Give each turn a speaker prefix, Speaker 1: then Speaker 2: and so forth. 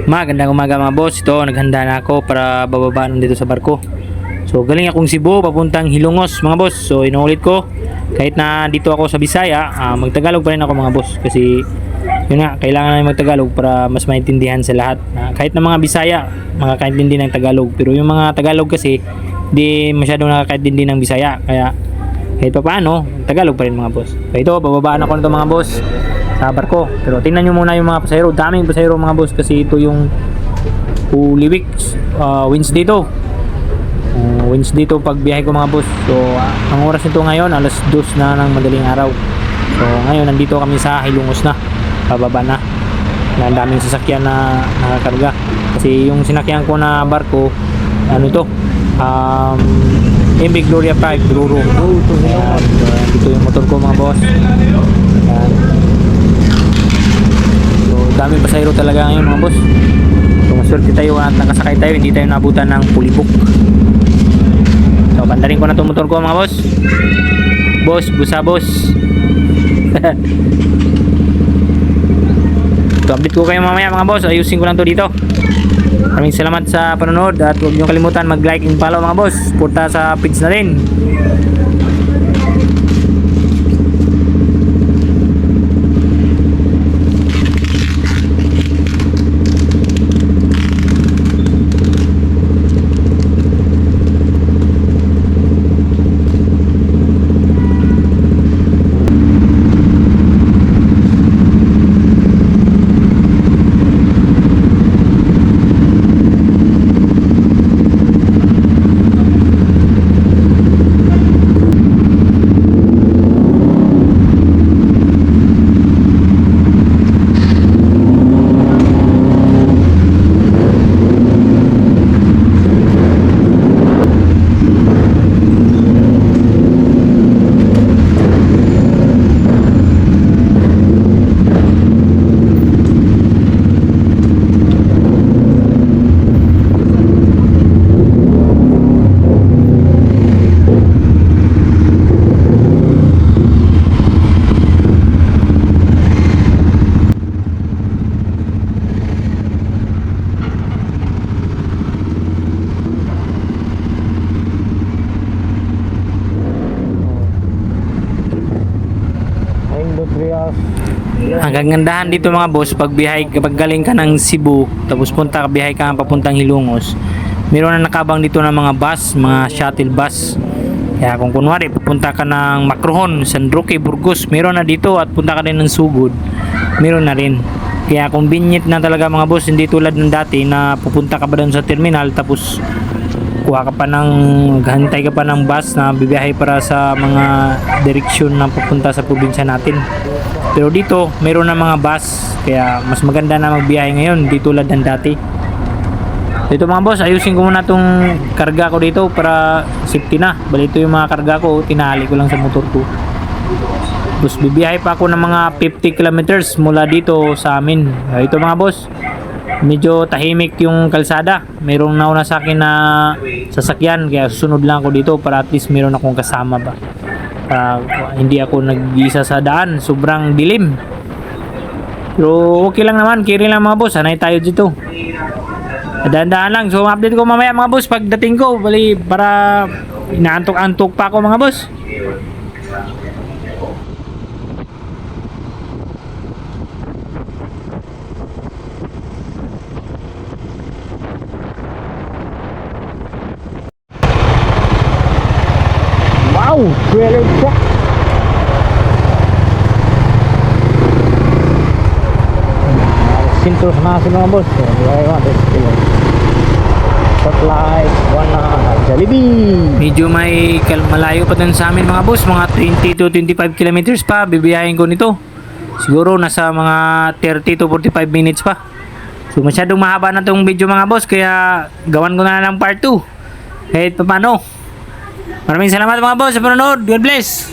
Speaker 1: Magandang umaga mga boss. Ito, naghanda na ako para bababa dito sa barko. So galing akong Cebu papuntang Hilongos mga boss. So inuulit ko, kahit na dito ako sa Bisaya, magtagalog pa rin ako mga boss. Kasi yun nga, kailangan namin magtagalog para mas maintindihan sa lahat. Kahit na mga Bisaya, makakaintindi ng Tagalog. Pero yung mga Tagalog kasi, di masyadong nakakaintindi ng Bisaya. Kaya kahit pa paano, Tagalog pa rin mga boss. So ito, bababaan ako nito mga boss sa barko. Pero tingnan nyo muna yung mga pasahero. Daming pasahero mga boss kasi ito yung Holy Week, Wednesday to. Wednesday to pagbiyahe ko mga boss. So ang oras nito ngayon alas 2 na ng madaling araw. So ngayon nandito kami sa Hilongos na. Pababa na. Ang daming sasakyan na nakakarga. Kasi yung sinakyan ko na barko, ano ito? MV Gloria 5 Ruro. Dito yung motor ko mga boss. Ayan. Daming pasahero talaga ngayon mga boss. So maswerte tayo at nakasakay tayo, hindi tayo nabutan ng pulibok. So bandarin ko na itong motor ko mga boss. Boss, busa boss. So update ko kayo mamaya mga boss. Ayusin ko lang to dito. Maraming salamat sa panonood at huwag niyo kalimutan mag-like and follow mga boss. Suporta sa page na rin. Ang kagandahan dito mga boss, pag galing ka ng Cebu tapos biyahe ka papuntang Hilongos, meron na nakabang dito ng mga bus, mga shuttle bus. Kaya kung kunwari pupunta ka ng Macrohon, San Roque, Burgos, meron na dito, at punta ka rin ng Sugod, meron na rin. Kaya convenient na talaga mga boss, hindi tulad ng dati na pupunta ka pa doon sa terminal tapos kuha ka pa ng hantay ka pa ng bus na bibiyahe para sa mga direksyon na pupunta sa probinsya natin. Pero dito meron na mga bus, kaya mas maganda na magbiyahe ngayon, di tulad ng dati. Dito mga boss, ayusin ko muna tong karga ko dito para safety na. Bali ito yung mga karga ko, tinali ko lang sa motor ko. Tapos bibiyahe pa ako ng mga 50 kilometers mula dito sa amin. Ito mga boss, medyo tahimik yung kalsada. Mayroong nauna sa akin na sasakyan, kaya susunod lang ako dito para at least meron akong kasama ba. Hindi ako nag-isa sa daan, sobrang dilim. Pero okay lang naman, carry lang mga boss, sanay tayo dito. Dahan-dahan lang. So update ko mamaya mga boss pagdating ko, bali para inaantok-antok pa ako mga boss. Wow, trailer truck. Sintos na sila mga boss. Spotlight, Jollibee. Medyo may malayo pa dun sa amin mga boss, mga 20 to 25 kilometers pa bibiyahin ko nito. Siguro nasa mga 30 to 45 minutes pa. So masyadong mahaba na tong video mga boss, kaya gawan ko na lang part 2 kahit pa paano. Maraming salamat mga boss sa panonood. God bless.